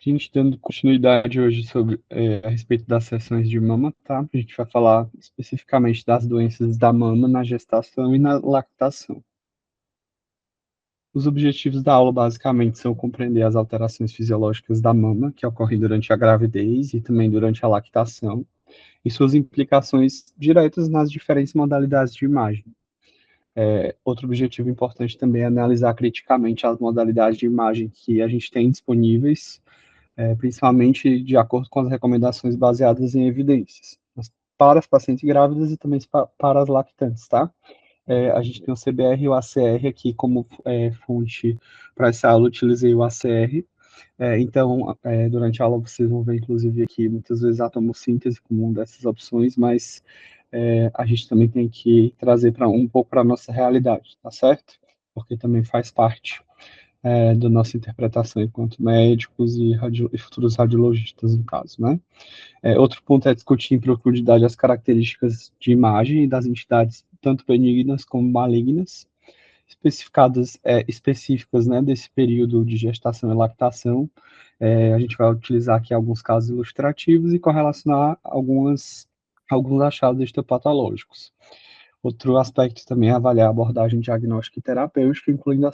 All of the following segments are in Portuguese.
A gente dando continuidade hoje sobre a respeito das sessões de mama, tá? A gente vai falar especificamente das doenças da mama na gestação e na lactação. Os objetivos da aula basicamente são compreender as alterações fisiológicas da mama que ocorrem durante a gravidez e também durante a lactação e suas implicações diretas nas diferentes modalidades de imagem. Outro objetivo importante também é analisar criticamente as modalidades de imagem que a gente tem disponíveis, principalmente de acordo com as recomendações baseadas em evidências, para as pacientes grávidas e também para as lactantes, tá? A gente tem o CBR e o ACR aqui como fonte para essa aula, eu utilizei o ACR. Então, durante a aula vocês vão ver, inclusive, aqui muitas vezes a tomossíntese como uma dessas opções, mas a gente também tem que trazer para um pouco para a nossa realidade, tá certo? Porque também faz parte da nossa interpretação enquanto médicos e futuros radiologistas, no caso, né? Outro ponto é discutir em profundidade as características de imagem das entidades, tanto benignas como malignas, específicas, né, desse período de gestação e lactação. A gente vai utilizar aqui alguns casos ilustrativos e correlacionar alguns achados histopatológicos. Outro aspecto também é avaliar a abordagem diagnóstica e terapêutica, incluindo a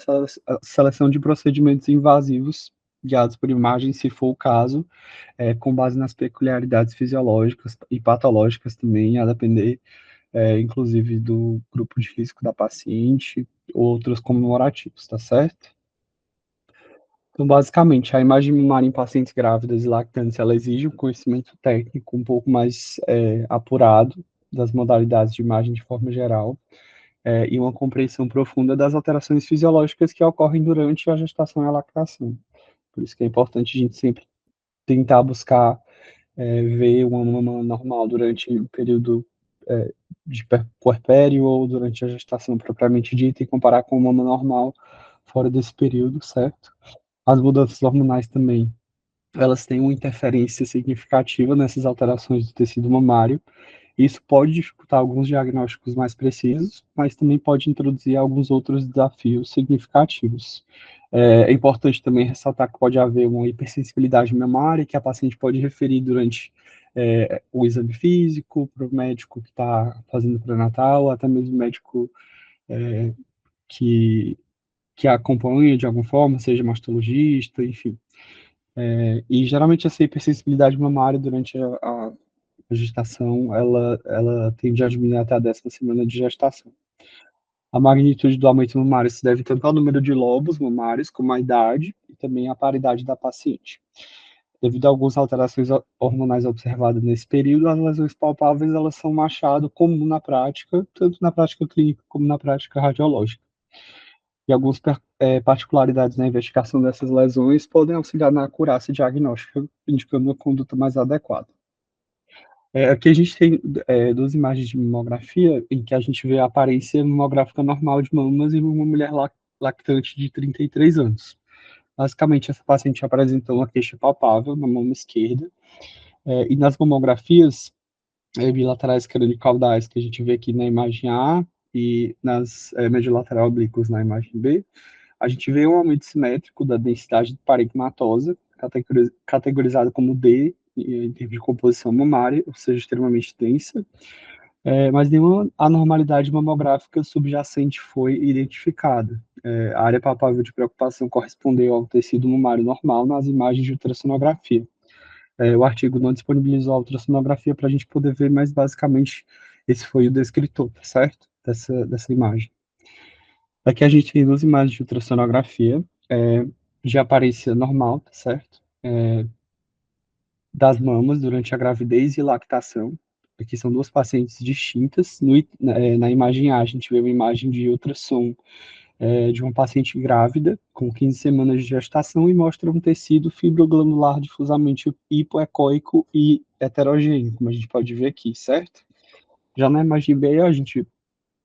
seleção de procedimentos invasivos guiados por imagem, se for o caso, com base nas peculiaridades fisiológicas e patológicas também, a depender, inclusive, do grupo de risco da paciente, outros comemorativos, tá certo? Então, basicamente, a imagem mamária em pacientes grávidas e lactantes, ela exige um conhecimento técnico um pouco mais apurado das modalidades de imagem de forma geral, e uma compreensão profunda das alterações fisiológicas que ocorrem durante a gestação e a lactação. Por isso que é importante a gente sempre tentar buscar ver uma mama normal durante o período de puerpério ou durante a gestação propriamente dita e comparar com uma mama normal fora desse período, certo? As mudanças hormonais também, elas têm uma interferência significativa nessas alterações do tecido mamário. Isso pode dificultar alguns diagnósticos mais precisos, mas também pode introduzir alguns outros desafios significativos. É importante também ressaltar que pode haver uma hipersensibilidade mamária, que a paciente pode referir durante o exame físico para o médico que está fazendo pré-natal, até mesmo o médico que, que a acompanha de alguma forma, seja mastologista, enfim. E geralmente essa hipersensibilidade mamária durante a gestação, ela tende a diminuir até a 10ª semana de gestação. A magnitude do aumento mamário se deve tanto ao número de lobos mamários, como à idade e também à paridade da paciente. Devido a algumas alterações hormonais observadas nesse período, as lesões palpáveis elas são um achado comum na prática, tanto na prática clínica como na prática radiológica. E algumas particularidades na investigação dessas lesões podem auxiliar na acurácia diagnóstica, indicando uma conduta mais adequada. Aqui a gente tem duas imagens de mamografia em que a gente vê a aparência mamográfica normal de mamas em uma mulher lactante de 33 anos. Basicamente, essa paciente apresentou uma queixa palpável na mama esquerda, e nas mamografias bilaterais crânio-caudais que a gente vê aqui na imagem A e nas mediolateral oblíquas na imagem B, a gente vê um aumento simétrico da densidade parenquimatosa, categorizada como D, em termos de composição mamária, ou seja, extremamente densa, mas nenhuma anormalidade mamográfica subjacente foi identificada. A área palpável de preocupação correspondeu ao tecido mamário normal nas imagens de ultrassonografia. O artigo não disponibilizou a ultrassonografia para a gente poder ver, mas basicamente esse foi o descritor, tá certo? Dessa imagem. Aqui a gente tem duas imagens de ultrassonografia, de aparência normal, tá certo? Das mamas durante a gravidez e lactação. Aqui são duas pacientes distintas. Na imagem A, a gente vê uma imagem de ultrassom de uma paciente grávida, com 15 semanas de gestação, e mostra um tecido fibroglandular difusamente hipoecóico e heterogêneo, como a gente pode ver aqui, certo? Já na imagem B, a gente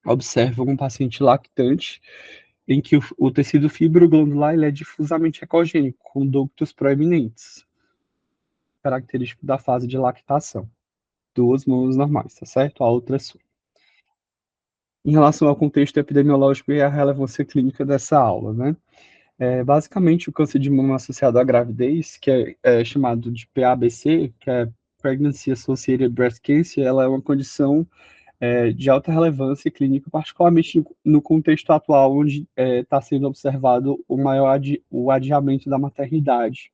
observa um paciente lactante, em que o tecido fibroglandular ele é difusamente ecogênico, com ductos proeminentes, característico da fase de lactação. Duas mamas normais, tá certo? A outra é sua. Em relação ao contexto epidemiológico e à relevância clínica dessa aula, né? Basicamente, o câncer de mama associado à gravidez, que é chamado de PABC, que é Pregnancy Associated Breast Cancer, ela é uma condição de alta relevância clínica, particularmente no contexto atual, onde está sendo observado o adiamento da maternidade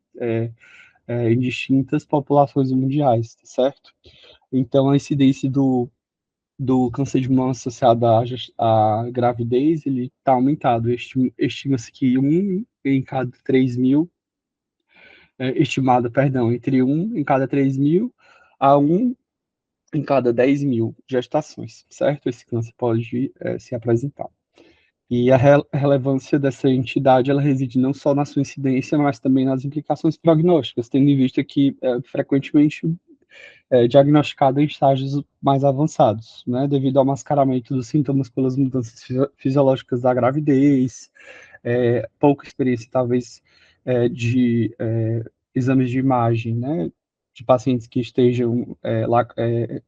em distintas populações mundiais, tá certo? Então, a incidência do câncer de mama associado à gravidez, ele está aumentado. Estima-se que um em cada 3.000, estimada, perdão, entre um em cada 3.000 a um em cada 10.000 gestações, certo? Esse câncer pode se apresentar. E a relevância dessa entidade, ela reside não só na sua incidência, mas também nas implicações prognósticas, tendo em vista que frequentemente diagnosticada em estágios mais avançados, né, devido ao mascaramento dos sintomas pelas mudanças fisiológicas da gravidez, pouca experiência, talvez, de exames de imagem, né, de pacientes que estejam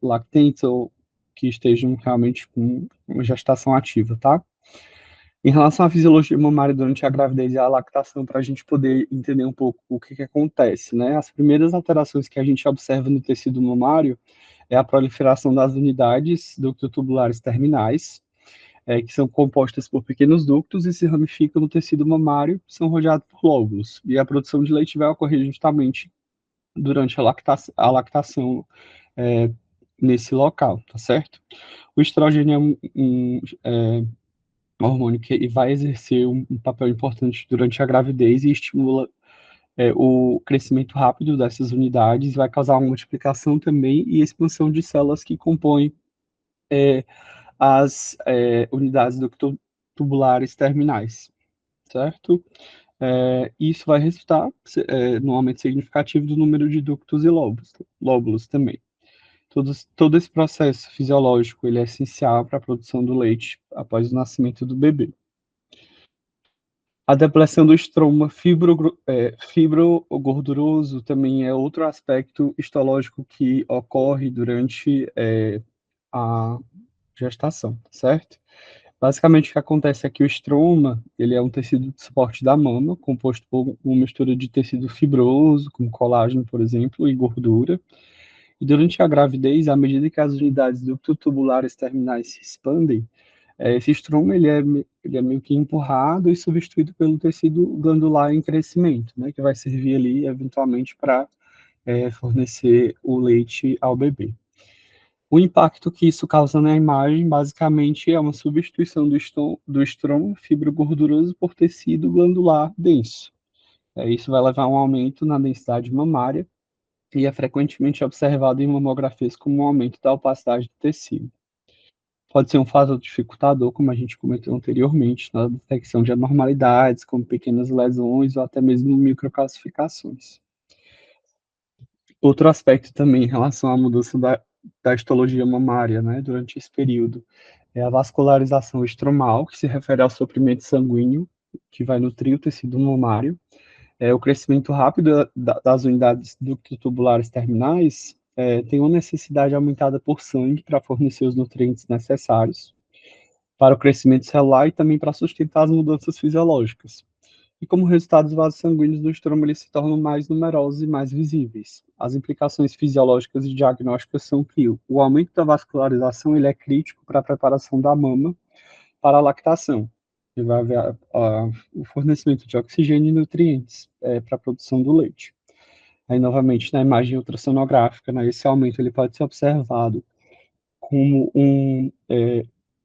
lactentes ou que estejam realmente com uma gestação ativa, tá? Em relação à fisiologia mamária durante a gravidez e a lactação, para a gente poder entender um pouco o que acontece, né? As primeiras alterações que a gente observa no tecido mamário é a proliferação das unidades ductotubulares terminais, que são compostas por pequenos ductos e se ramificam no tecido mamário, são rodeados por lóbulos. E a produção de leite vai ocorrer justamente durante a lactação é, nesse local, tá certo? O estrogênio é um hormônio que vai exercer um papel importante durante a gravidez e estimula o crescimento rápido dessas unidades, vai causar uma multiplicação também e expansão de células que compõem as unidades tubulares terminais, certo? Isso vai resultar no aumento significativo do número de ductos e lóbulos também. Todo esse processo fisiológico ele é essencial para a produção do leite após o nascimento do bebê. A depressão do estroma fibrogorduroso também é outro aspecto histológico que ocorre durante a gestação, certo? Basicamente, o que acontece é que o estroma, ele é um tecido de suporte da mama, composto por uma mistura de tecido fibroso, como colágeno, por exemplo, e gordura. E durante a gravidez, à medida que as unidades ductotubulares terminais se expandem, esse estroma ele é meio que empurrado e substituído pelo tecido glandular em crescimento, né, que vai servir ali eventualmente para fornecer o leite ao bebê. O impacto que isso causa na imagem, basicamente, é uma substituição do estroma fibrogorduroso por tecido glandular denso. Isso vai levar a um aumento na densidade mamária e é frequentemente observado em mamografias como um aumento da opacidade do tecido. Pode ser um fator dificultador, como a gente comentou anteriormente, na detecção de anormalidades, como pequenas lesões ou até mesmo microcalcificações. Outro aspecto também em relação à mudança da histologia mamária, né, durante esse período, é a vascularização estromal, que se refere ao suprimento sanguíneo, que vai nutrir o tecido mamário. O crescimento rápido das unidades ductotubulares terminais tem uma necessidade aumentada por sangue para fornecer os nutrientes necessários para o crescimento celular e também para sustentar as mudanças fisiológicas. E como resultado, os vasos sanguíneos do estroma eles se tornam mais numerosos e mais visíveis. As implicações fisiológicas e diagnósticas são que o aumento da vascularização ele é crítico para a preparação da mama para a lactação. E vai haver o fornecimento de oxigênio e nutrientes para a produção do leite. Aí, novamente, na imagem ultrassonográfica, né, esse aumento ele pode ser observado como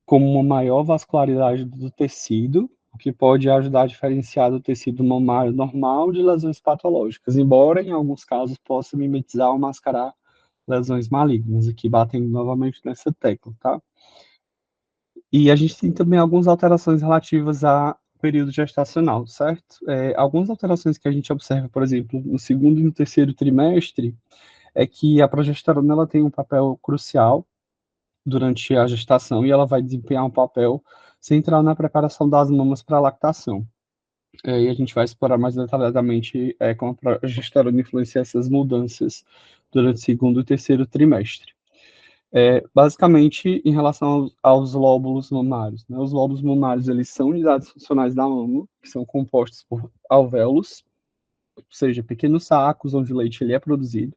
como uma maior vascularidade do tecido, o que pode ajudar a diferenciar do tecido mamário normal de lesões patológicas, embora em alguns casos possa mimetizar ou mascarar lesões malignas, aqui batendo novamente nessa tecla, tá? E a gente tem também algumas alterações relativas a período gestacional, certo? Algumas alterações que a gente observa, por exemplo, no segundo e no terceiro trimestre, é que a progesterona ela tem um papel crucial durante a gestação e ela vai desempenhar um papel central na preparação das mamas para a lactação. E a gente vai explorar mais detalhadamente como a progesterona influencia essas mudanças durante o segundo e terceiro trimestre. Basicamente, em relação aos lóbulos mamários, né? Os lóbulos mamários, eles são unidades funcionais da mama, que são compostos por alvéolos, ou seja, pequenos sacos onde o leite ele é produzido.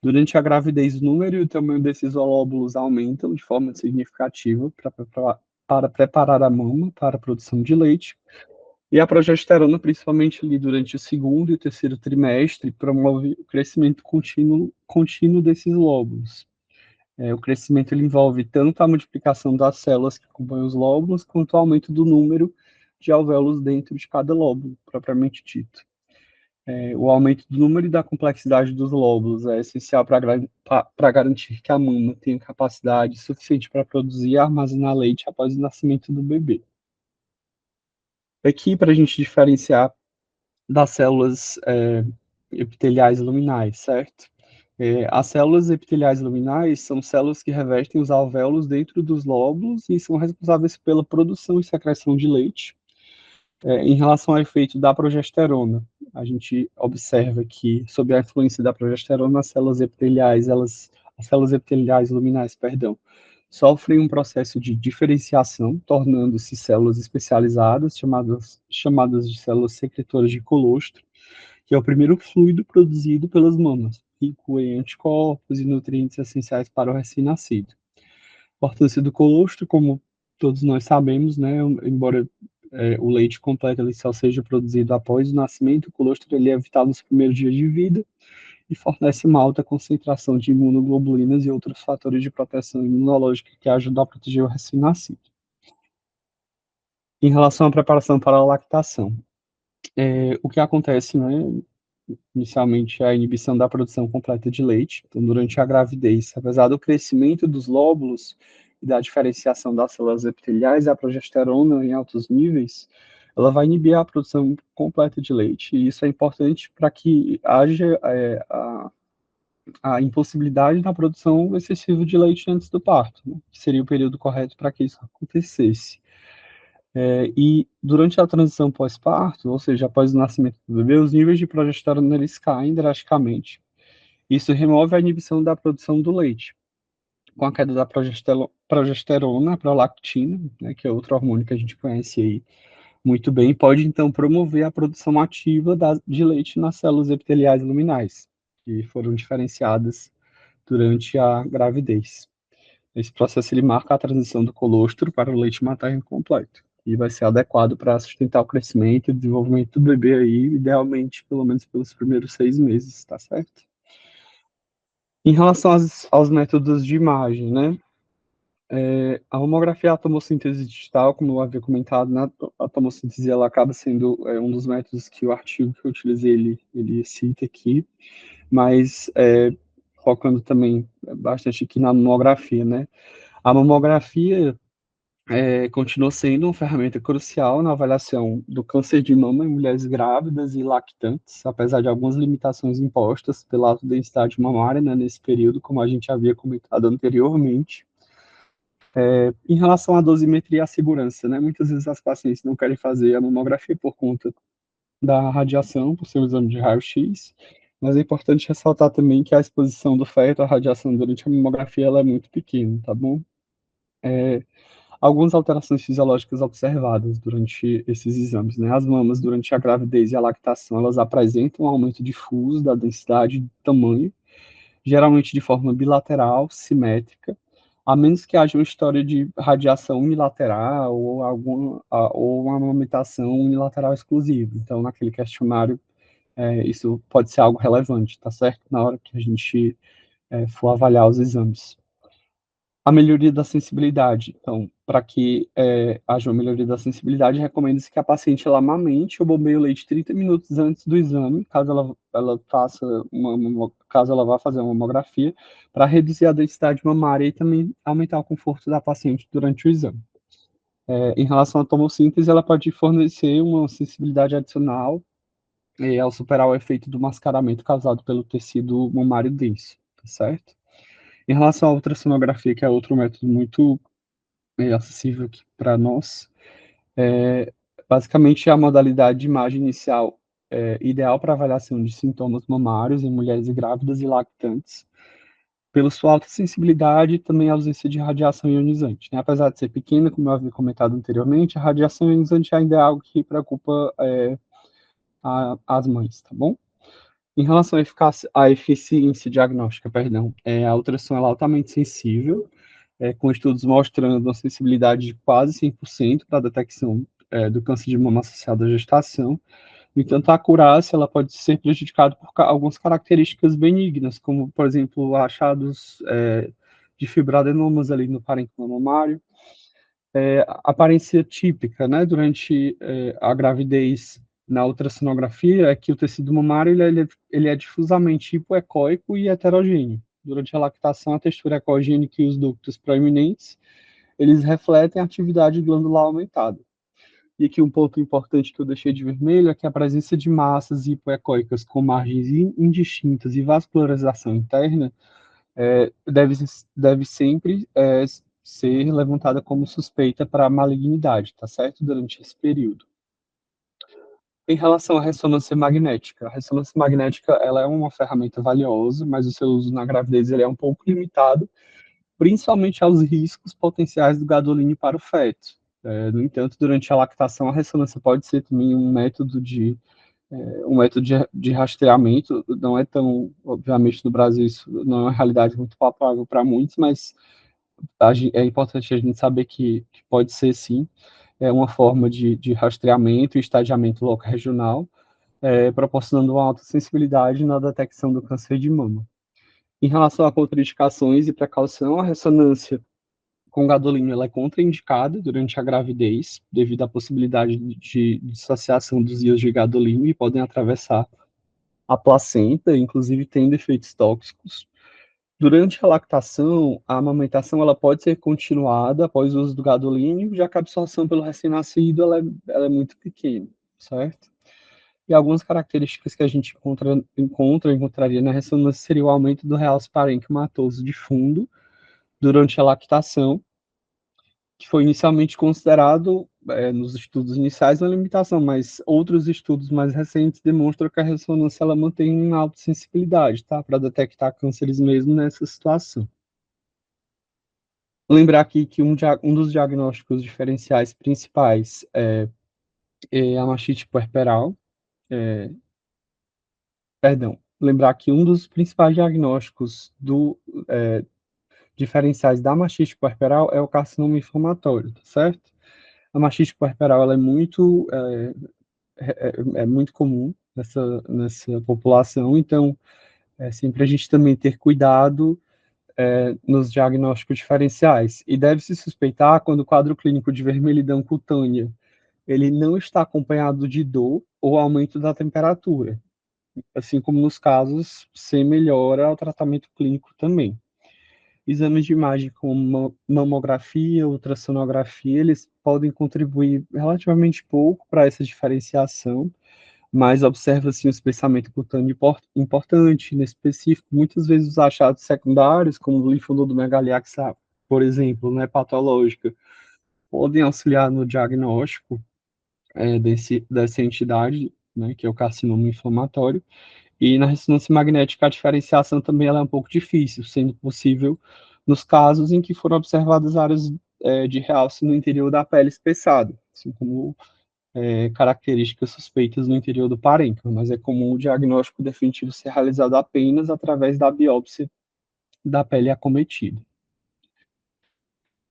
Durante a gravidez, o número e o tamanho desses lóbulos aumentam de forma significativa para preparar a mama para a produção de leite. E a progesterona, principalmente ali durante o segundo e o terceiro trimestre, promove o crescimento contínuo desses lóbulos. O crescimento ele envolve tanto a multiplicação das células que compõem os lóbulos, quanto o aumento do número de alvéolos dentro de cada lóbulo, propriamente dito. O aumento do número e da complexidade dos lóbulos é essencial para garantir que a mama tenha capacidade suficiente para produzir e armazenar leite após o nascimento do bebê. Aqui, para a gente diferenciar das células epiteliais luminais, certo? As células epiteliais luminais são células que revestem os alvéolos dentro dos lóbulos e são responsáveis pela produção e secreção de leite. Em relação ao efeito da progesterona, a gente observa que, sob a influência da progesterona, as células epiteliais luminais, perdão, sofrem um processo de diferenciação, tornando-se células especializadas, chamadas de células secretoras de colostro, que é o primeiro fluido produzido pelas mamas, rico em anticorpos e nutrientes essenciais para o recém-nascido. A importância do colostro, como todos nós sabemos, né, embora o leite completo ele só seja produzido após o nascimento, o colostro ele é vital nos primeiros dias de vida e fornece uma alta concentração de imunoglobulinas e outros fatores de proteção imunológica que ajudam a proteger o recém-nascido. Em relação à preparação para a lactação, o que acontece, né, inicialmente, é a inibição da produção completa de leite. Então, durante a gravidez, apesar do crescimento dos lóbulos e da diferenciação das células epiteliais, a progesterona em altos níveis, ela vai inibir a produção completa de leite, e isso é importante para que haja a impossibilidade da produção excessiva de leite antes do parto, né, que seria o período correto para que isso acontecesse. E durante a transição pós-parto, ou seja, após o nascimento do bebê, os níveis de progesterona eles caem drasticamente. Isso remove a inibição da produção do leite. Com a queda da progesterona, a prolactina, né, que é outro hormônio que a gente conhece aí muito bem, pode então promover a produção ativa de leite nas células epiteliais luminais, que foram diferenciadas durante a gravidez. Esse processo ele marca a transição do colostro para o leite materno completo e vai ser adequado para sustentar o crescimento e o desenvolvimento do bebê aí, idealmente, pelo menos pelos primeiros 6 meses, tá certo? Em relação aos métodos de imagem, né? A mamografia e a tomossíntese digital, como eu havia comentado, né? A tomossíntese ela acaba sendo um dos métodos que o artigo que eu utilizei ele cita aqui, mas focando também bastante aqui na mamografia, né? A mamografia continua sendo uma ferramenta crucial na avaliação do câncer de mama em mulheres grávidas e lactantes, apesar de algumas limitações impostas pela alta densidade mamária, né, nesse período, como a gente havia comentado anteriormente. Em relação à dosimetria e à segurança, né, muitas vezes as pacientes não querem fazer a mamografia por conta da radiação, por ser um exame de raio-x, mas é importante ressaltar também que a exposição do feto à radiação durante a mamografia ela é muito pequena, tá bom? Algumas alterações fisiológicas observadas durante esses exames, né? As mamas, durante a gravidez e a lactação, elas apresentam um aumento difuso da densidade e do tamanho, geralmente de forma bilateral, simétrica, a menos que haja uma história de radiação unilateral ou uma amamentação unilateral exclusiva. Então, naquele questionário, isso pode ser algo relevante, tá certo? Na hora que a gente for avaliar os exames. A melhoria da sensibilidade. Então, para que haja uma melhoria da sensibilidade, recomenda-se que a paciente ela amamente ou bombeie o leite 30 minutos antes do exame, caso ela caso ela vá fazer uma mamografia, para reduzir a densidade mamária e também aumentar o conforto da paciente durante o exame. Em relação à tomossíntese, ela pode fornecer uma sensibilidade adicional ao superar o efeito do mascaramento causado pelo tecido mamário denso, tá certo? Em relação à ultrassonografia, que é outro método muito acessível aqui para nós, é, basicamente é a modalidade de imagem inicial ideal para avaliação de sintomas mamários em mulheres grávidas e lactantes, pela sua alta sensibilidade e também a ausência de radiação ionizante, né? Apesar de ser pequena, como eu havia comentado anteriormente, a radiação ionizante ainda é algo que preocupa as mães, tá bom? Em relação à eficiência diagnóstica, perdão, a ultrassom ela é altamente sensível, com estudos mostrando uma sensibilidade de quase 100% para a detecção do câncer de mama associado à gestação. No entanto, a acurácia ela pode ser prejudicada por algumas características benignas, como, por exemplo, achados de fibroadenomas ali no parênquima mamário, aparência típica, né, durante a gravidez na ultrassonografia é que o tecido mamário ele é difusamente hipoecóico e heterogêneo. Durante a lactação, a textura ecogênica e os ductos proeminentes, eles refletem a atividade glandular aumentada. E aqui um ponto importante que eu deixei de vermelho é que a presença de massas hipoecóicas com margens indistintas e vascularização interna deve sempre ser levantada como suspeita para malignidade, tá certo? Durante esse período. Em relação à ressonância magnética, a ressonância magnética ela é uma ferramenta valiosa, mas o seu uso na gravidez ele é um pouco limitado, principalmente aos riscos potenciais do gadolínio para o feto. No entanto, durante a lactação, a ressonância pode ser também um método de rastreamento. Não é tão, obviamente, no Brasil isso não é uma realidade muito palpável para muitos, mas é importante a gente saber que pode ser sim uma forma de rastreamento e estadiamento local regional, proporcionando uma alta sensibilidade na detecção do câncer de mama. Em relação a contraindicações e precaução, a ressonância com gadolínio ela é contraindicada durante a gravidez, devido à possibilidade de dissociação dos íons de gadolínio e podem atravessar a placenta, inclusive tendo efeitos tóxicos. Durante a lactação, a amamentação ela pode ser continuada após o uso do gadolínio, já que a absorção pelo recém-nascido ela é muito pequena, certo? E algumas características que a gente encontraria na ressonância seria o aumento do realce parênquimatoso de fundo durante a lactação, que foi inicialmente considerado, nos estudos iniciais, uma limitação, mas outros estudos mais recentes demonstram que a ressonância ela mantém uma alta sensibilidade, tá? Para detectar cânceres mesmo nessa situação. Lembrar aqui que um dos diagnósticos diferenciais principais é a mastite puerperal. Perdão, lembrar que um dos principais diagnósticos diferenciais da mastite puerperal é o carcinoma inflamatório, tá certo? A mastite puerperal ela é muito comum nessa população, então sempre a gente também ter cuidado nos diagnósticos diferenciais. E deve-se suspeitar quando o quadro clínico de vermelhidão cutânea ele não está acompanhado de dor ou aumento da temperatura, assim como nos casos sem melhora ao tratamento clínico também. Exames de imagem como mamografia, ultrassonografia, eles podem contribuir relativamente pouco para essa diferenciação, mas observa-se um espessamento cutâneo importante, nesse específico. Muitas vezes os achados secundários, como o linfonodomegaliaxa, por exemplo, né, patológica, podem auxiliar no diagnóstico dessa entidade, né, que é o carcinoma inflamatório. E na ressonância magnética, a diferenciação também ela é um pouco difícil, sendo possível nos casos em que foram observadas áreas de realce no interior da pele espessada, assim como características suspeitas no interior do parênquima, mas é comum o diagnóstico definitivo ser realizado apenas através da biópsia da pele acometida.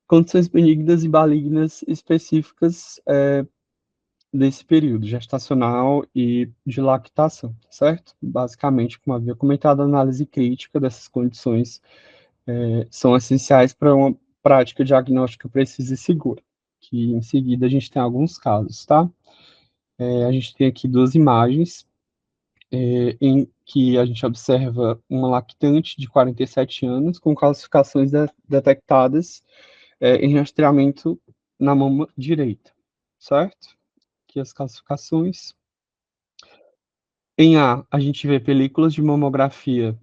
Condições benignas e malignas específicas desse período gestacional e de lactação, certo? Basicamente, como havia comentado, a análise crítica dessas condições são essenciais para uma prática diagnóstica precisa e segura, que em seguida a gente tem alguns casos, tá? A gente tem aqui duas imagens em que a gente observa uma lactante de 47 anos com calcificações detectadas em rastreamento na mama direita, certo? Aqui as calcificações. Em A gente vê películas de mamografia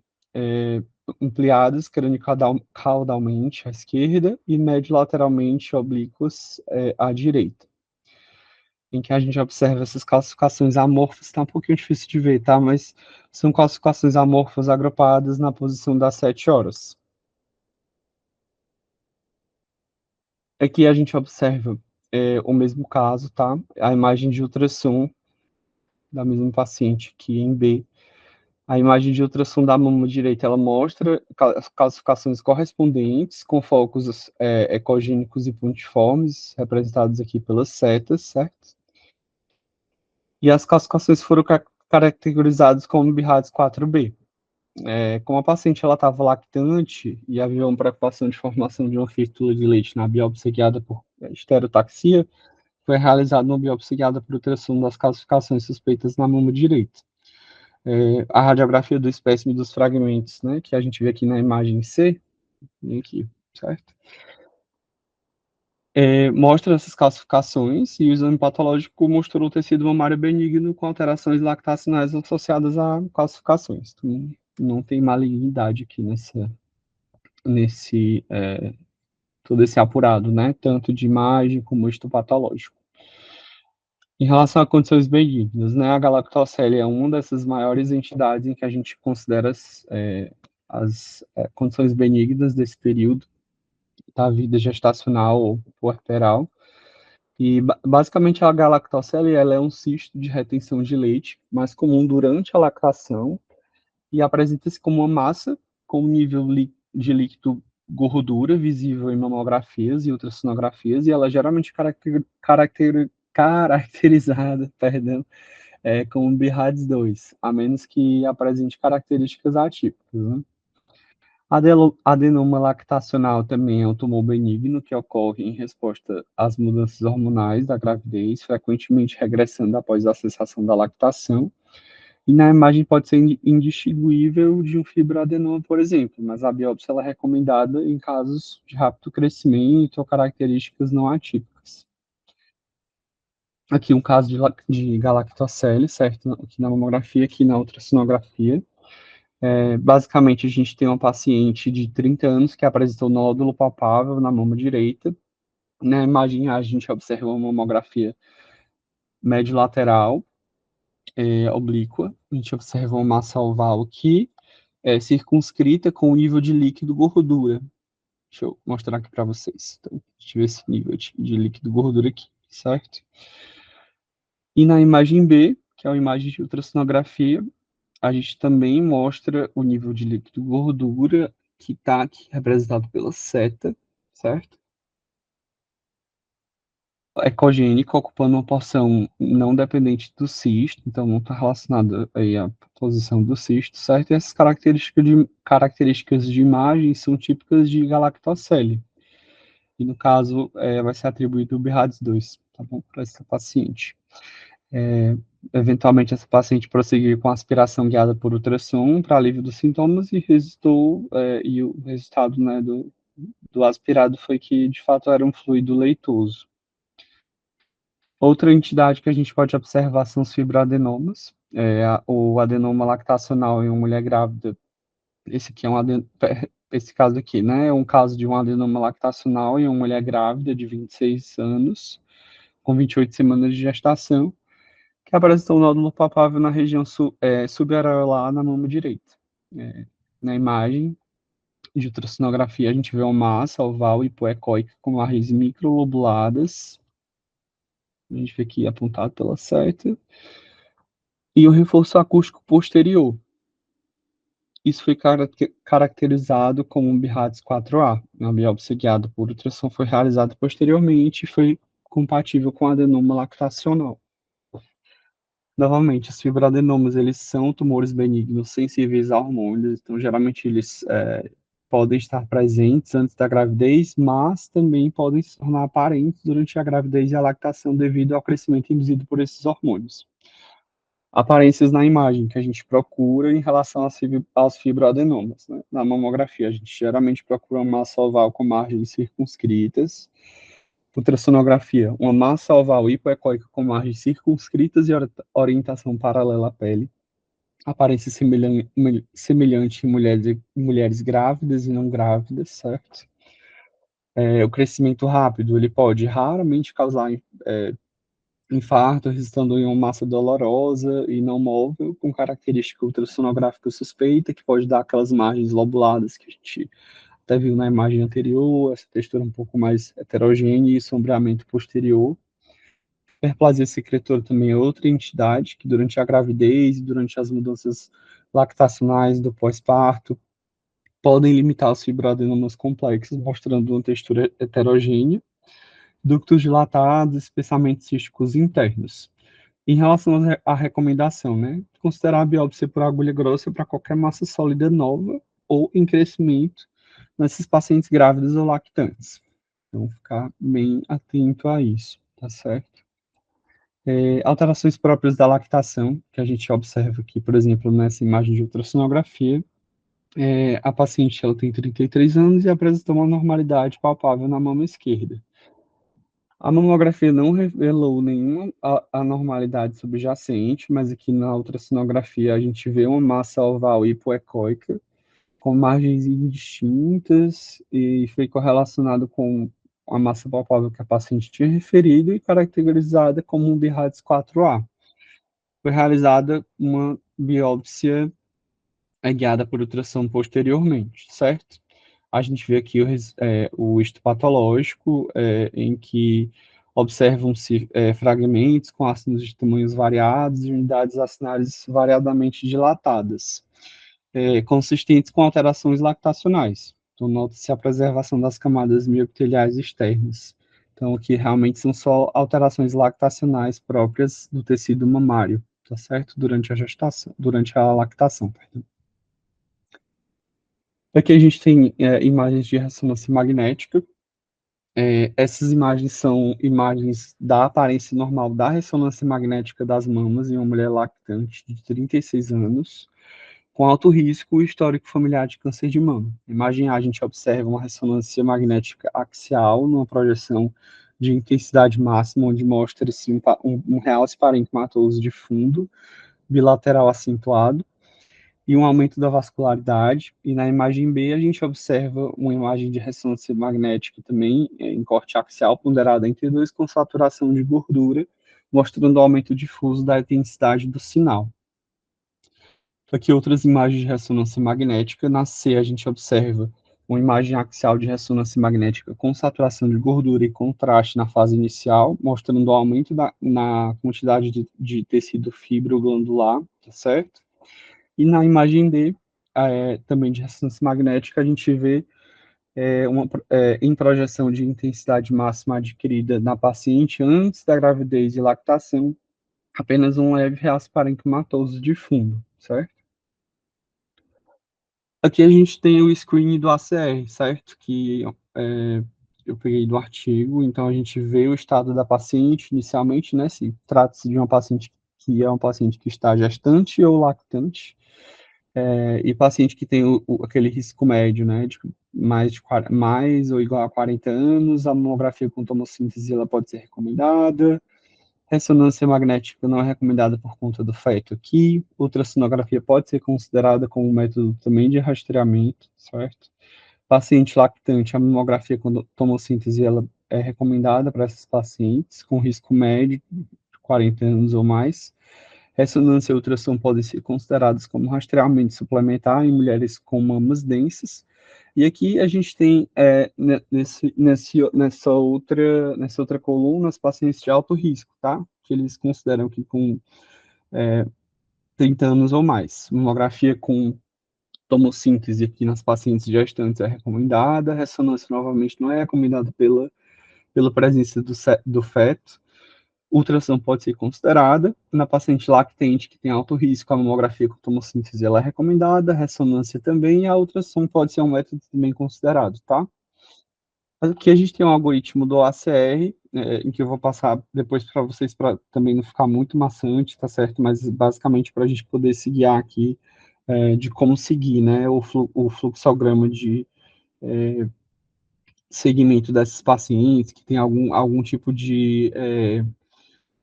ampliadas crânio-caudalmente à esquerda e médio-lateralmente oblíquas à direita, em que a gente observa essas calcificações amorfas. Está um pouquinho difícil de ver, tá? Mas são calcificações amorfas agrupadas na posição das 7 horas. Aqui a gente observa o mesmo caso, tá? A imagem de ultrassom da mesma paciente aqui em B. A imagem de ultrassom da mama direita, ela mostra as calcificações correspondentes com focos ecogênicos e pontiformes, representados aqui pelas setas, certo? E as calcificações foram caracterizadas como BIRADS 4B. Como a paciente ela estava lactante e havia uma preocupação de formação de uma fístula de leite na biópsia guiada por esterotaxia, foi realizada uma biópsia guiada por ultrassom das calcificações suspeitas na mama direita. A radiografia do espécime dos fragmentos, né, que a gente vê aqui na imagem C, aqui, certo? Mostra essas calcificações e o exame patológico mostrou o tecido mamário benigno com alterações lactacinais associadas a calcificações. Então, não tem malignidade aqui nesse todo esse apurado, né? Tanto de imagem como histopatológico. Em relação a condições benignas, né? A galactocele é uma dessas maiores entidades em que a gente considera as condições benignas desse período da vida gestacional ou puerperal. E basicamente a galactocele ela é um cisto de retenção de leite, mais comum durante a lactação e apresenta-se como uma massa com um nível de líquido gordura visível em mamografias e ultrassonografias, e ela é geralmente caracterizada, perdão, como BIRADS 2, a menos que apresente características atípicas, né? Adenoma lactacional também é um tumor benigno que ocorre em resposta às mudanças hormonais da gravidez, frequentemente regressando após a cessação da lactação. E na imagem pode ser indistinguível de um fibroadenoma, por exemplo, mas a biópsia ela é recomendada em casos de rápido crescimento ou características não atípicas. Aqui um caso de galactocele, certo? Aqui na mamografia, aqui na ultrassonografia. Basicamente, a gente tem uma paciente de 30 anos que apresentou nódulo palpável na mama direita. Na imagem, a gente observa uma mamografia médio-lateral, oblíqua. A gente observa uma massa oval que é circunscrita com o nível de líquido gordura. Deixa eu mostrar aqui para vocês. Então, a gente vê esse nível de líquido gordura aqui, certo? E na imagem B, que é a imagem de ultrassonografia, a gente também mostra o nível de líquido gordura que está aqui representado pela seta, certo? Ecogênico, ocupando uma porção não dependente do cisto, então não está relacionada aí à posição do cisto, certo? E essas características de imagem são típicas de galactocele. E no caso, vai ser atribuído o BIRADS 2, tá bom? Para essa paciente. É, Eventualmente, essa paciente prosseguiu com aspiração guiada por ultrassom para alívio dos sintomas e o resultado, né, do aspirado foi que, de fato, era um fluido leitoso. Outra entidade que a gente pode observar são os fibroadenomas. O adenoma lactacional em uma mulher grávida, esse aqui é esse caso aqui, né, é um caso de um adenoma lactacional em uma mulher grávida de 26 anos, com 28 semanas de gestação, que apresentou um nódulo palpável na região subareolar na mama direita. É, Na imagem de ultrassonografia, a gente vê uma massa oval hipoecóica com margens microlobuladas, a gente vê aqui apontado pela seta, e o reforço acústico posterior. Isso foi caracterizado como um BIRADS 4A. A biópsia guiada por ultrassom foi realizada posteriormente e foi compatível com adenoma lactacional. Novamente, os fibroadenomas, eles são tumores benignos sensíveis a hormônios, então geralmente eles podem estar presentes antes da gravidez, mas também podem se tornar aparentes durante a gravidez e a lactação devido ao crescimento induzido por esses hormônios. Aparências na imagem que a gente procura em relação aos fibroadenomas, né? Na mamografia, a gente geralmente procura uma massa oval com margens circunscritas. Ultrassonografia, uma massa oval hipoecóica com margens circunscritas e orientação paralela à pele. Aparência semelhante em mulheres grávidas e não grávidas, certo? O crescimento rápido, ele pode raramente causar infarto, resultando em uma massa dolorosa e não móvel, com característica ultrassonográfica suspeita, que pode dar aquelas margens lobuladas que a gente até viu na imagem anterior, essa textura um pouco mais heterogênea e sombreamento posterior. Hiperplasia secretora também é outra entidade que durante a gravidez e durante as mudanças lactacionais do pós-parto podem limitar os fibroadenomas complexos, mostrando uma textura heterogênea, ductos dilatados, espessamentos císticos internos. Em relação à recomendação, né? Considerar a biópsia por agulha grossa para qualquer massa sólida nova ou em crescimento nesses pacientes grávidos ou lactantes. Então, ficar bem atento a isso, tá certo? Alterações próprias da lactação, que a gente observa aqui, por exemplo, nessa imagem de ultrassonografia. A paciente ela tem 33 anos e apresenta uma normalidade palpável na mama esquerda. A mamografia não revelou nenhuma anormalidade subjacente, mas aqui na ultrassonografia a gente vê uma massa oval hipoecóica com margens indistintas e foi correlacionado com a massa palpável que a paciente tinha referido e caracterizada como um BIRADS 4A. Foi realizada uma biópsia guiada por ultrassom posteriormente, certo? A gente vê aqui o histopatológico, em que observam-se fragmentos com ácidos de tamanhos variados e unidades acinárias variadamente dilatadas, consistentes com alterações lactacionais. Então, nota-se a preservação das camadas miopiteliais externas. Então, aqui realmente são só alterações lactacionais próprias do tecido mamário, tá certo? Durante a gestação, durante a lactação, perdão. Aqui a gente tem imagens de ressonância magnética. Essas imagens são imagens da aparência normal da ressonância magnética das mamas em uma mulher lactante de 36 anos, com alto risco e histórico familiar de câncer de mama. Imagem A, a gente observa uma ressonância magnética axial, numa projeção de intensidade máxima, onde mostra-se um realce parenquimatoso de fundo, bilateral acentuado, e um aumento da vascularidade. E na imagem B, a gente observa uma imagem de ressonância magnética também, em corte axial, ponderada entre 2, com saturação de gordura, mostrando o aumento difuso da intensidade do sinal. Aqui outras imagens de ressonância magnética. Na C, a gente observa uma imagem axial de ressonância magnética com saturação de gordura e contraste na fase inicial, mostrando o aumento na quantidade de tecido fibroglandular, tá certo? E na imagem D, também de ressonância magnética, a gente vê em projeção de intensidade máxima adquirida na paciente antes da gravidez e lactação, apenas um leve realce parenquimatoso de fundo, certo? Aqui a gente tem o screening do ACR, certo? Que eu peguei do artigo, então a gente vê o estado da paciente inicialmente, né? Se trata-se de uma paciente que é uma paciente que está gestante ou lactante, e paciente que tem aquele risco médio, né? De mais ou igual a 40 anos, a mamografia com tomossíntese ela pode ser recomendada. Ressonância magnética não é recomendada por conta do feto aqui. Ultrassonografia pode ser considerada como um método também de rastreamento, certo? Paciente lactante, a mamografia com tomossíntese ela é recomendada para esses pacientes com risco médio, de 40 anos ou mais. Ressonância e ultrassom podem ser considerados como rastreamento suplementar em mulheres com mamas densas. E aqui a gente tem, nessa outra coluna, os pacientes de alto risco, tá? Que eles consideram que com 30 anos ou mais. Mamografia com tomossíntese aqui nas pacientes gestantes é recomendada. Ressonância, novamente, não é recomendada pela presença do feto. Ultrassom pode ser considerada. Na paciente lactente que tem alto risco, a mamografia com tomossíntese ela é recomendada, a ressonância também, e a ultrassom pode ser um método também considerado, tá? Aqui a gente tem um algoritmo do ACR, em que eu vou passar depois para vocês, para também não ficar muito maçante, tá certo? Mas basicamente para a gente poder se guiar aqui de como seguir, né? O fluxograma de segmento desses pacientes que tem algum tipo de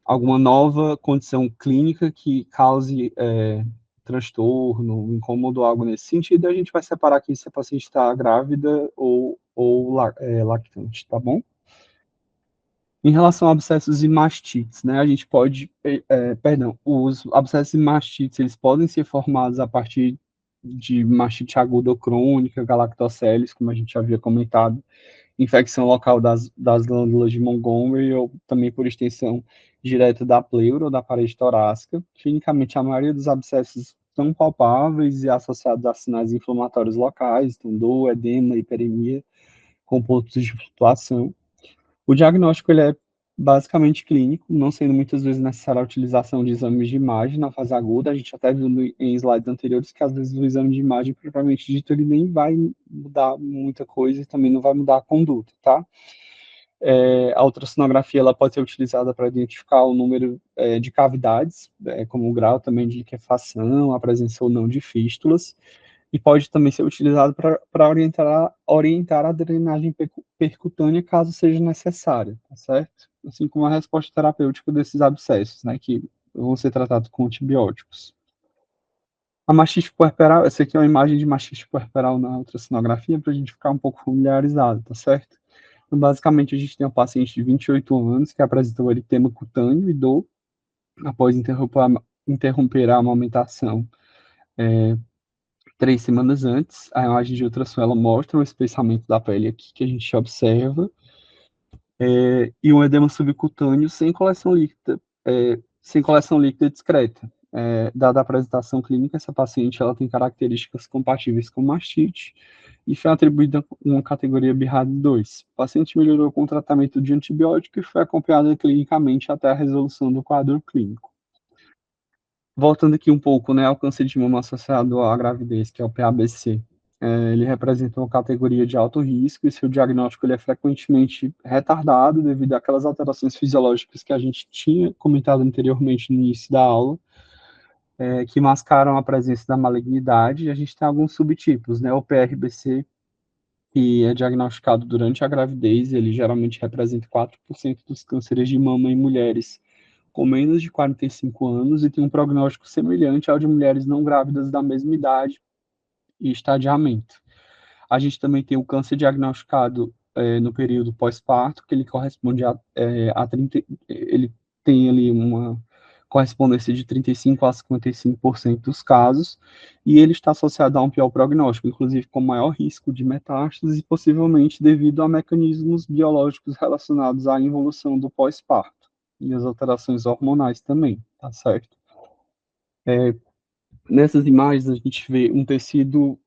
alguma nova condição clínica que cause transtorno, incômodo, algo nesse sentido, a gente vai separar aqui se a paciente está grávida ou lactante, tá bom? Em relação a abscessos e mastites, né, a gente pode, perdão, os abscessos e mastites, eles podem ser formados a partir de mastite aguda ou crônica, galactoceles, como a gente havia comentado, infecção local das glândulas de Montgomery ou também por extensão direta da pleura ou da parede torácica. Clinicamente, a maioria dos abscessos são palpáveis e associados a sinais inflamatórios locais, então dor, edema, hiperemia, com pontos de flutuação. O diagnóstico ele é basicamente clínico, não sendo muitas vezes necessária a utilização de exames de imagem na fase aguda. A gente até viu em slides anteriores que às vezes o exame de imagem, propriamente dito, ele nem vai mudar muita coisa e também não vai mudar a conduta, tá? A ultrassonografia ela pode ser utilizada para identificar o número de cavidades, como o grau também de liquefação, a presença ou não de fístulas, e pode também ser utilizado para orientar a drenagem percutânea caso seja necessária, tá certo? Assim como a resposta terapêutica desses abscessos, né, que vão ser tratados com antibióticos. A mastite puerperal, essa aqui é uma imagem de mastite puerperal na ultrassonografia para a gente ficar um pouco familiarizado, tá certo? Então, basicamente, a gente tem um paciente de 28 anos que apresentou eritema cutâneo e dor após interromper a amamentação 3 semanas antes. A imagem de ultrassom ela mostra o espessamento da pele aqui que a gente observa, e um edema subcutâneo sem coleção líquida discreta. Dada a apresentação clínica, essa paciente ela tem características compatíveis com mastite e foi atribuída uma categoria BIRAD 2. O paciente melhorou com o tratamento de antibiótico e foi acompanhada clinicamente até a resolução do quadro clínico. Voltando aqui um pouco, né, ao câncer de mama associado à gravidez, que é o PABC, ele representa uma categoria de alto risco e seu diagnóstico ele é frequentemente retardado devido àquelas alterações fisiológicas que a gente tinha comentado anteriormente no início da aula, que mascaram a presença da malignidade. E a gente tem alguns subtipos, né, o PRBC, que é diagnosticado durante a gravidez, ele geralmente representa 4% dos cânceres de mama em mulheres com menos de 45 anos e tem um prognóstico semelhante ao de mulheres não grávidas da mesma idade e estadiamento. A gente também tem o câncer diagnosticado no período pós-parto, que ele corresponde a 30, ele tem ali uma correspondência de 35 a 55% dos casos, e ele está associado a um pior prognóstico, inclusive com maior risco de metástases e possivelmente devido a mecanismos biológicos relacionados à involução do pós-parto e as alterações hormonais também, tá certo? Nessas imagens a gente vê um tecido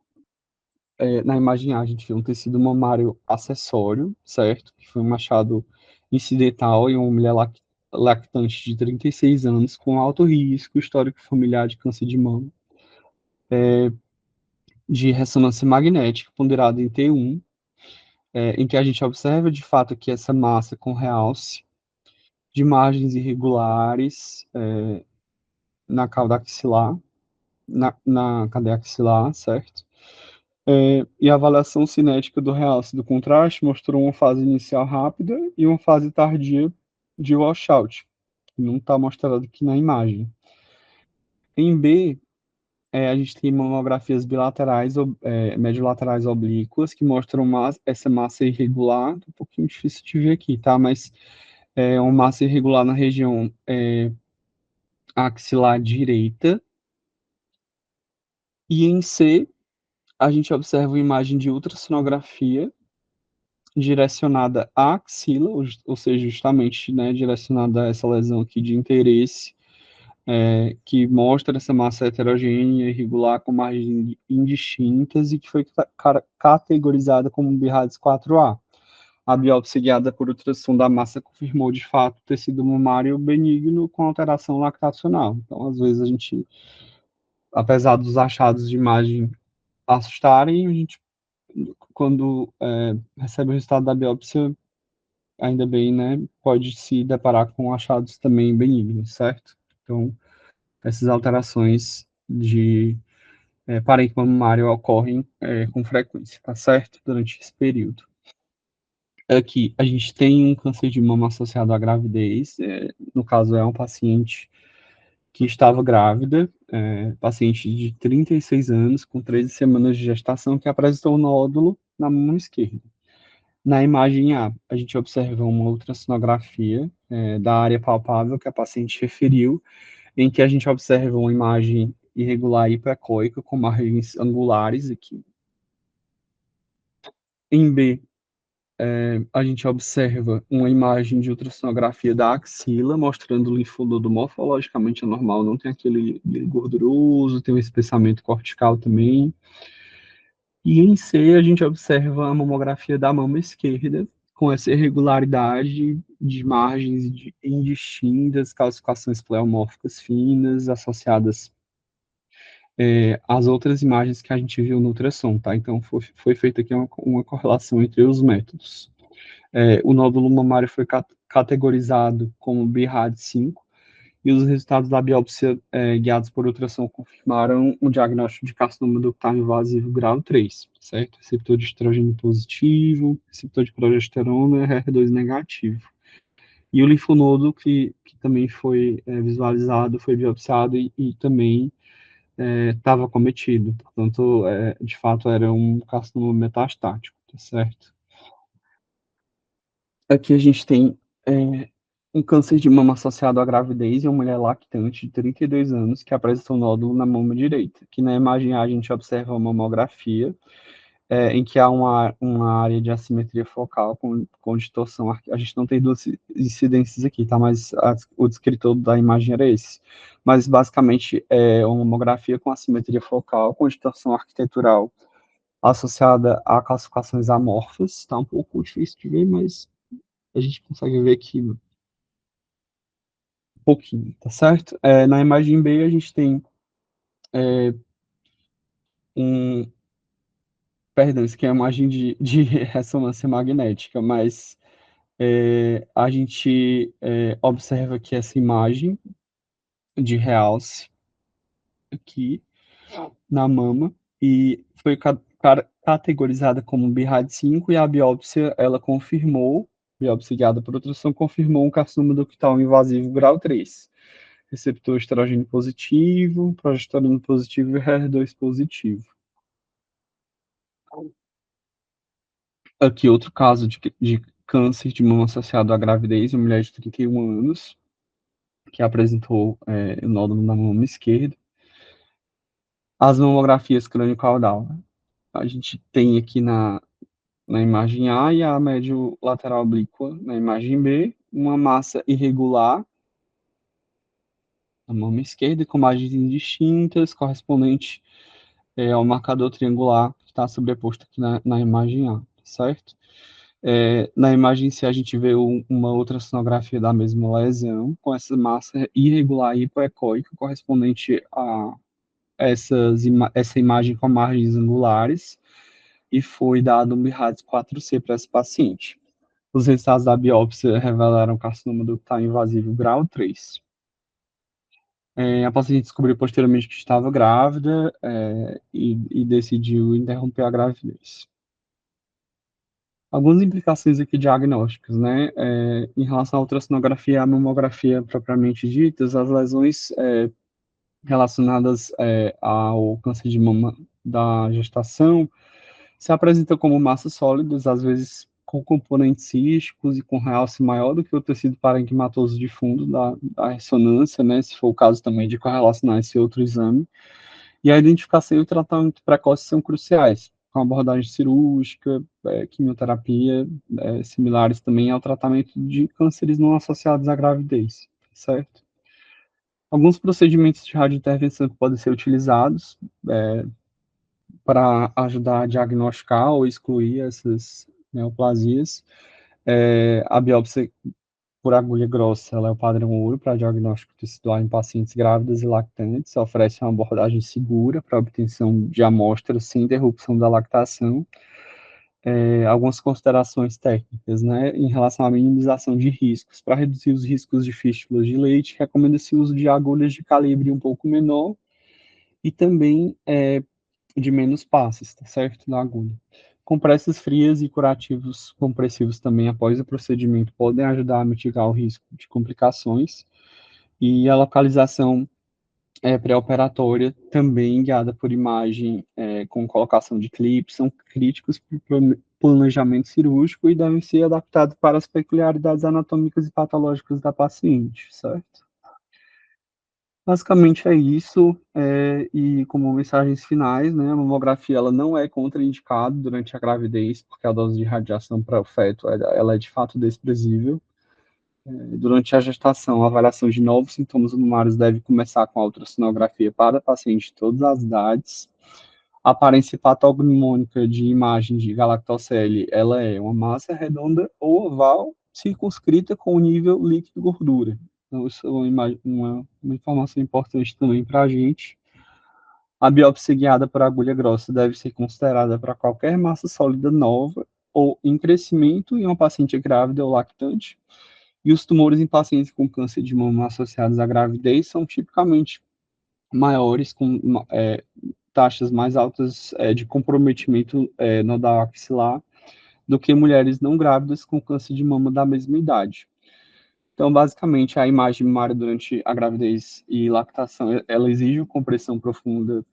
na imagem A, a gente vê um tecido mamário acessório, certo? Que foi um achado incidental em uma mulher lactante de 36 anos com alto risco histórico familiar de câncer de mama, de ressonância magnética ponderada em T1, em que a gente observa de fato que essa massa com realce de margens irregulares na cauda axilar, na cadeia axilar, certo? E a avaliação cinética do realce do contraste mostrou uma fase inicial rápida e uma fase tardia de washout, que não está mostrado aqui na imagem. Em B, a gente tem mamografias bilaterais, mediolaterais oblíquas, que mostram essa massa irregular, um pouquinho difícil de ver aqui, tá? Mas é uma massa irregular na região axilar direita. E em C, a gente observa uma imagem de ultrassonografia direcionada à axila, ou seja, justamente, né, direcionada a essa lesão aqui de interesse, que mostra essa massa heterogênea, irregular, com margens indistintas e que foi categorizada como BIRADS 4A. A biópsia guiada por ultrassom da massa confirmou, de fato, tecido mamário benigno com alteração lactacional. Então, às vezes, a gente, apesar dos achados de imagem assustarem, a gente, quando recebe o resultado da biópsia, ainda bem, né, pode se deparar com achados também benignos, certo? Então, essas alterações de parênquima mamário ocorrem com frequência, tá certo? Durante esse período. Aqui, a gente tem um câncer de mama associado à gravidez, no caso é um paciente que estava grávida, paciente de 36 anos, com 13 semanas de gestação, que apresentou um nódulo na mão esquerda. Na imagem A gente observa uma ultrassonografia da área palpável que a paciente referiu, em que a gente observa uma imagem irregular hipoecóica com margens angulares aqui. Em B, a gente observa uma imagem de ultrassonografia da axila, mostrando o linfonodo morfologicamente anormal, não tem aquele gorduroso, tem um espessamento cortical também. E em C, a gente observa a mamografia da mama esquerda, com essa irregularidade de margens indistintas, calcificações pleomórficas finas, associadas às outras imagens que a gente viu no ultrassom, tá? Então, foi feita aqui uma correlação entre os métodos. O nódulo mamário foi categorizado como BIRAD5, e os resultados da biópsia guiados por ultrassom confirmaram o diagnóstico de carcinoma ductal invasivo grau 3, certo? Receptor de estrogênio positivo, receptor de progesterona, HER2 negativo. E o linfonodo, que também foi visualizado, foi biopsiado e também estava cometido. Portanto, de fato, era um carcinoma metastático, tá certo? Aqui a gente tem um câncer de mama associado à gravidez em uma mulher lactante de 32 anos que apresentou nódulo na mama direita. Aqui na imagem A, a gente observa uma mamografia em que há uma área de assimetria focal com distorção. A gente não tem duas incidências aqui, tá? Mas o descritor da imagem era esse. Mas basicamente é uma mamografia com assimetria focal, com distorção arquitetural associada a classificações amorfas. Está um pouco difícil de ver, mas a gente consegue ver aqui um pouquinho, tá certo? Na imagem B, a gente tem um. Perdão, isso aqui é uma imagem de ressonância magnética, mas a gente observa que essa imagem de realce aqui na mama e foi categorizada como BIRAD5 e a biópsia, ela confirmou, biópsia guiada por ultrassom, confirmou um carcinoma ductal invasivo grau 3. Receptor estrogênio positivo, progesterona positivo e HER2 positivo. Aqui outro caso de câncer de mama associado à gravidez, uma mulher de 31 anos, que apresentou nódulo na mama esquerda. As mamografias crânio-caudal, né? A gente tem aqui na imagem A e a médio lateral oblíqua na imagem B, uma massa irregular na mama esquerda, com margens indistintas, correspondente ao marcador triangular que está sobreposto aqui na imagem A, certo? Na imagem C, a gente vê uma outra sonografia da mesma lesão, com essa massa irregular hipoecóica, correspondente a essa imagem com margens angulares, e foi dado um BIRADS 4C para esse paciente. Os resultados da biópsia revelaram carcinoma ductal invasivo grau 3. A paciente descobriu posteriormente que estava grávida e decidiu interromper a gravidez. Algumas implicações aqui diagnósticas, né? Em relação à ultrassonografia e à mamografia propriamente ditas, as lesões relacionadas ao câncer de mama da gestação se apresentam como massas sólidas, às vezes com componentes císticos e com realce maior do que o tecido parenquimatoso de fundo da ressonância, né? Se for o caso também de correlacionar esse outro exame. E a identificação e o tratamento precoce são cruciais, com abordagem cirúrgica, quimioterapia, similares também ao tratamento de cânceres não associados à gravidez, certo? Alguns procedimentos de radiointervenção que podem ser utilizados para ajudar a diagnosticar ou excluir essas neoplasias. A biópsia por agulha grossa, ela é o padrão ouro para diagnóstico tecidual em pacientes grávidas e lactantes, oferece uma abordagem segura para obtenção de amostras sem interrupção da lactação. Algumas considerações técnicas, né, em relação à minimização de riscos. Para reduzir os riscos de fístulas de leite, recomenda-se o uso de agulhas de calibre um pouco menor e também de menos passes, tá certo, da agulha. Compressas frias e curativos compressivos também após o procedimento podem ajudar a mitigar o risco de complicações. E a localização pré-operatória, também guiada por imagem com colocação de clipes, são críticos para o planejamento cirúrgico e devem ser adaptados para as peculiaridades anatômicas e patológicas da paciente, certo? Basicamente é isso, e como mensagens finais, né, a mamografia ela não é contraindicada durante a gravidez, porque a dose de radiação para o feto ela é de fato desprezível. Durante a gestação, a avaliação de novos sintomas mamários deve começar com a ultrassonografia para pacientes de todas as idades. A aparência patognomônica de imagem de galactocele, ela é uma massa redonda ou oval, circunscrita com o nível líquido de gordura. Então, isso é uma informação importante também para a gente. A biópsia guiada por agulha grossa deve ser considerada para qualquer massa sólida nova ou em crescimento em uma paciente grávida ou lactante. E os tumores em pacientes com câncer de mama associados à gravidez são tipicamente maiores, com taxas mais altas de comprometimento nodal axilar do que mulheres não grávidas com câncer de mama da mesma idade. Então, basicamente, a imagem mamária durante a gravidez e lactação, ela exige uma compreensão profunda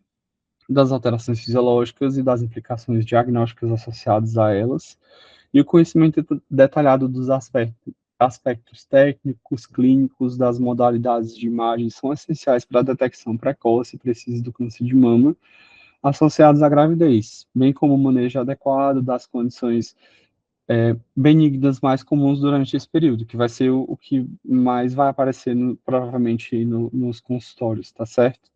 das alterações fisiológicas e das implicações diagnósticas associadas a elas, e o conhecimento detalhado dos aspectos técnicos, clínicos, das modalidades de imagem são essenciais para a detecção precoce e precisa do câncer de mama associados à gravidez, bem como o manejo adequado das condições benignas mais comuns durante esse período, que vai ser o que mais vai aparecer, provavelmente, nos consultórios, tá certo?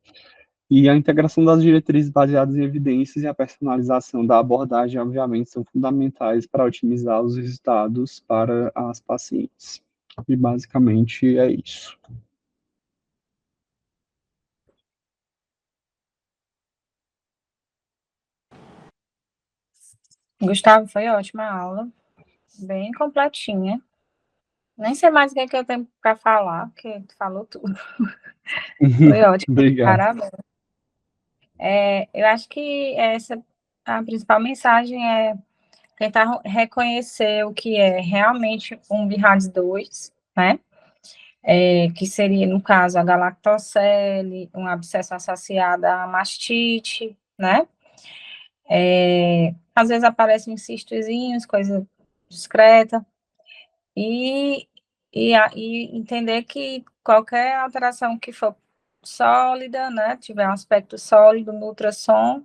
E a integração das diretrizes baseadas em evidências e a personalização da abordagem, obviamente, são fundamentais para otimizar os resultados para as pacientes. E basicamente é isso. Gustavo, foi ótima a aula, bem completinha. Nem sei mais o que é que eu tenho para falar, porque tu falou tudo. Foi ótimo, Obrigado. parabéns. Eu acho que essa a principal mensagem é tentar reconhecer o que é realmente um BIRADS 2, né? Que seria, no caso, a galactocele, um abscesso associado à mastite, né? Às vezes aparecem cistozinhos, coisa discreta, e, e entender que qualquer alteração que for sólida, né, tiver um aspecto sólido no ultrassom,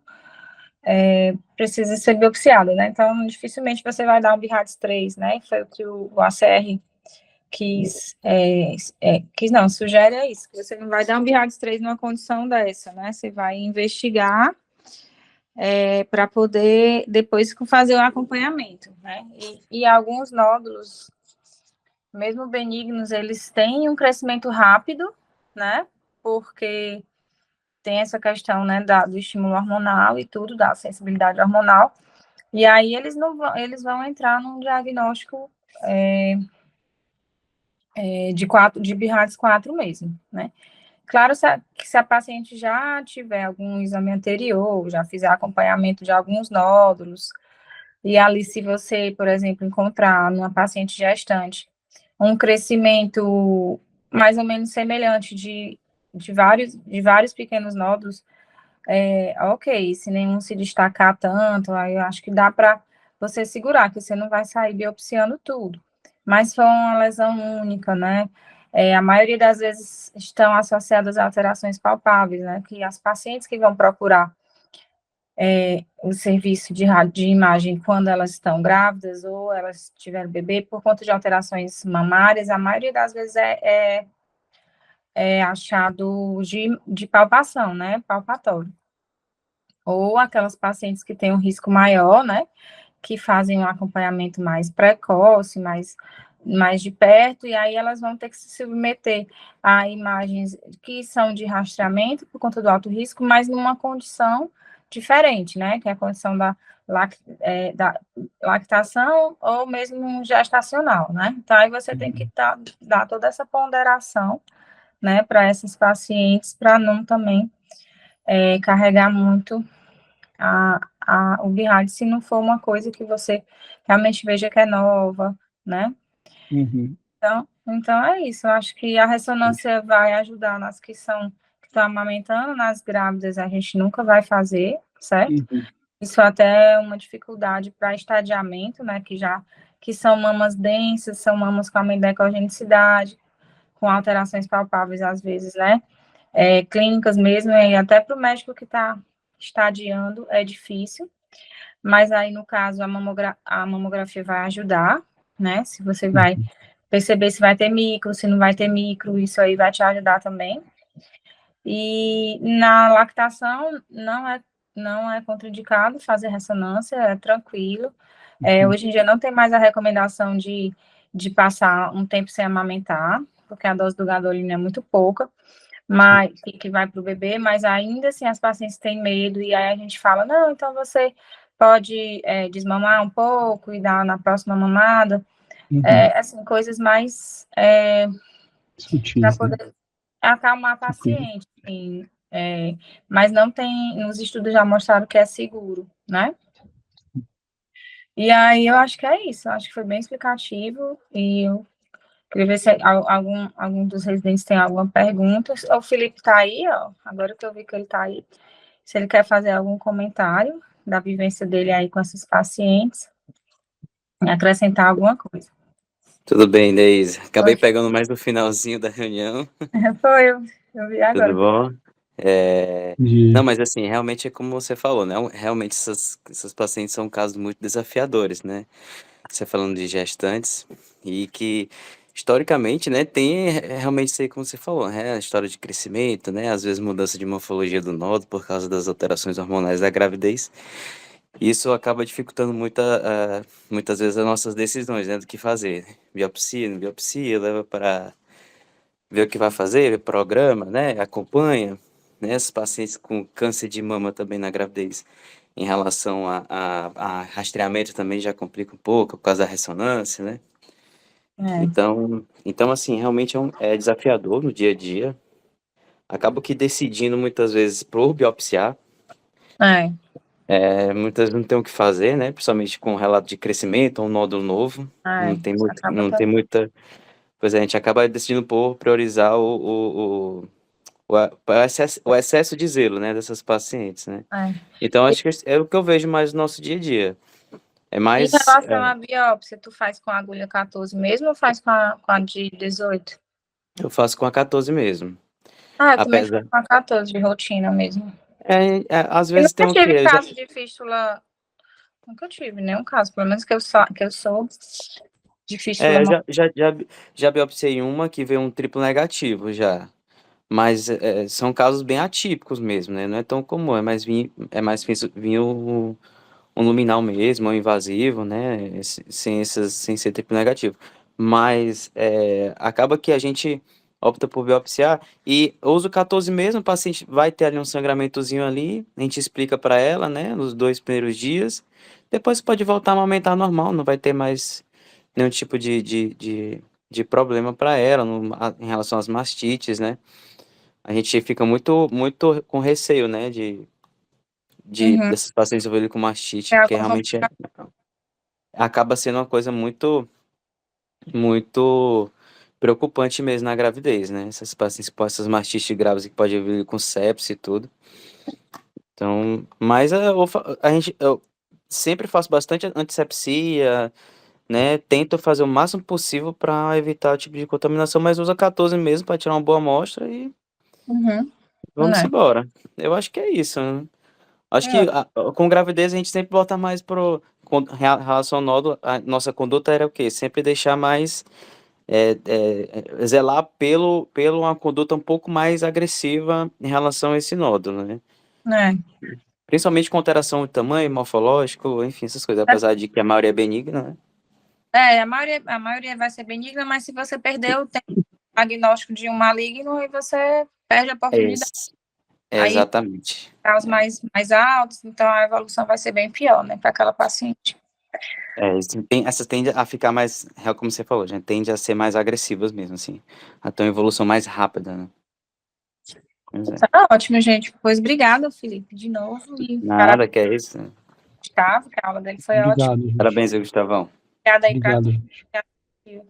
precisa ser biopsiado, né? Então, dificilmente você vai dar um BIRADS 3, né? Foi o que o ACR quis não, sugere é isso, que você não vai dar um BIRADS 3 numa condição dessa, né? Você vai investigar para poder depois fazer o acompanhamento, né? E alguns nódulos, mesmo benignos, eles têm um crescimento rápido, né? Porque tem essa questão, né, do estímulo hormonal e tudo, da sensibilidade hormonal. E aí eles não vão, eles vão entrar num diagnóstico de BIRADS 4 mesmo, né? Claro, se a paciente já tiver algum exame anterior, já fizer acompanhamento de alguns nódulos, e ali se você, por exemplo, encontrar numa paciente gestante um crescimento mais ou menos semelhante de vários pequenos nódulos, ok, se nenhum se destacar tanto, aí eu acho que dá para você segurar, que você não vai sair biopsiando tudo. Mas se for uma lesão única, né? A maioria das vezes estão associadas a alterações palpáveis, né? Que as pacientes que vão procurar o serviço de imagem quando elas estão grávidas ou elas tiveram bebê por conta de alterações mamárias, a maioria das vezes é achado de palpação, né? Palpatório. Ou aquelas pacientes que têm um risco maior, né? Que fazem um acompanhamento mais precoce, mais de perto, e aí elas vão ter que se submeter a imagens que são de rastreamento por conta do alto risco, mas numa condição diferente, né? Que é a condição da lactação ou mesmo gestacional, né? Então, aí você tem que dar toda essa ponderação, né, para essas pacientes, para não também carregar muito o BIRAD, se não for uma coisa que você realmente veja que é nova, né? Uhum. Então é isso. Eu acho que a ressonância vai ajudar nas que estão amamentando, nas grávidas a gente nunca vai fazer, certo? Uhum. Isso até é uma dificuldade para estadiamento, né? Que são mamas densas, são mamas com a decogenicidade, com alterações palpáveis às vezes, né? clínicas mesmo, e até para o médico que está estadiando é difícil, mas aí no caso a mamografia vai ajudar, né? Se você vai perceber se vai ter micro, se não vai ter micro, isso aí vai te ajudar também. E na lactação não é contraindicado fazer ressonância, é tranquilo. Hoje em dia não tem mais a recomendação de passar um tempo sem amamentar, porque a dose do gadolino é muito pouca, mas que vai para o bebê, mas ainda assim as pacientes têm medo, e aí a gente fala, não, então você pode desmamar um pouco e dar na próxima mamada, assim, coisas mais para Sutis, né? poder acalmar a Tranquilo. paciente, assim, mas não tem, nos estudos já mostraram que é seguro, né? E aí eu acho que é isso, eu acho que foi bem explicativo, e eu queria ver se algum dos residentes tem alguma pergunta. O Felipe está aí, ó, agora que eu vi que ele está aí, se ele quer fazer algum comentário da vivência dele aí com esses pacientes, e acrescentar alguma coisa. Tudo bem, Deise. Acabei Oi. pegando mais no finalzinho da reunião. Foi, eu vi Tudo agora. bom? Não, De... mas assim, realmente é como você falou, né? Realmente essas pacientes são casos muito desafiadores, né? Você falando de gestantes e que historicamente, né, tem realmente isso aí como você falou, né? A história de crescimento, né? Às vezes mudança de morfologia do nódulo por causa das alterações hormonais da gravidez. Isso acaba dificultando muitas vezes as nossas decisões, né, do que fazer. Biopsia, não biopsia, leva para ver o que vai fazer, programa, né, acompanha, né, esses pacientes com câncer de mama também na gravidez, em relação a rastreamento também já complica um pouco, por causa da ressonância, né. Então assim, realmente é desafiador no dia a dia. Acabo que decidindo muitas vezes por biopsiar, É, muitas vezes não tem o que fazer, né? Principalmente com relato de crescimento ou um nódulo novo. acaba Não tem muita. Pois é, a gente acaba decidindo por priorizar o excesso de zelo, né? Dessas pacientes, né? Então, acho que é o que eu vejo mais no nosso dia a dia. É Em mais. relação à biópsia, tu faz com a agulha 14 mesmo ou faz com a de 18? Eu faço com a 14 mesmo. Ah, eu também faço Apesar. com a 14 de rotina mesmo. Às Eu vezes tem nunca o tive quê? caso de fístula, nunca tive nenhum caso, pelo menos que eu sou de fístula. É, já biopsiei uma que veio um triplo negativo já. Mas são casos bem atípicos mesmo, né? Não é tão comum, é mais vir um luminal mesmo, um invasivo, né? Sem ser triplo negativo. Mas acaba que a gente opta por biopsiar e eu uso 14 mesmo, o paciente vai ter ali um sangramentozinho ali, a gente explica para ela, né? Nos 2 primeiros dias. Depois pode voltar a amamentar normal, não vai ter mais nenhum tipo de problema para ela em relação às mastites, né? A gente fica muito com receio, né, Uhum. desses pacientes envolvidos com É mastite, porque alguma realmente complicação. acaba sendo uma coisa muito preocupante mesmo na gravidez, né? Essas pacientes com essas mastites graves que pode vir com sepse e tudo. Então, mas eu sempre faço bastante antissepsia, né? Tento fazer o máximo possível para evitar o tipo de contaminação, mas usa 14 mesmo para tirar uma boa amostra e Uhum. vamos Né? embora. Eu acho que é isso, né? Acho que É. com gravidez a gente sempre volta mais com relação ao nódulo. A nossa conduta era o quê? Sempre deixar mais, zelar pelo uma conduta um pouco mais agressiva em relação a esse nódulo, né? Né? Principalmente com alteração de tamanho, morfológico, enfim, essas coisas. Apesar de que a maioria é benigna, né? A maioria vai ser benigna, mas se você perder o diagnóstico de um maligno, aí você perde a É oportunidade. esse. Aí, Exatamente. graus mais altos, então a evolução vai ser bem pior, né, para aquela paciente. Essas tendem a ficar mais, como você falou, gente, tende a ser mais agressivas mesmo, assim. A ter uma evolução mais rápida, né? Pois é. Tá ótimo, gente. Pois obrigada, Felipe, de novo. E Nada, que é isso. Gustavo, que a aula dele foi ótima. Obrigado, gente. Parabéns, Gustavão. Obrigada aí para Obrigado, todos. gente.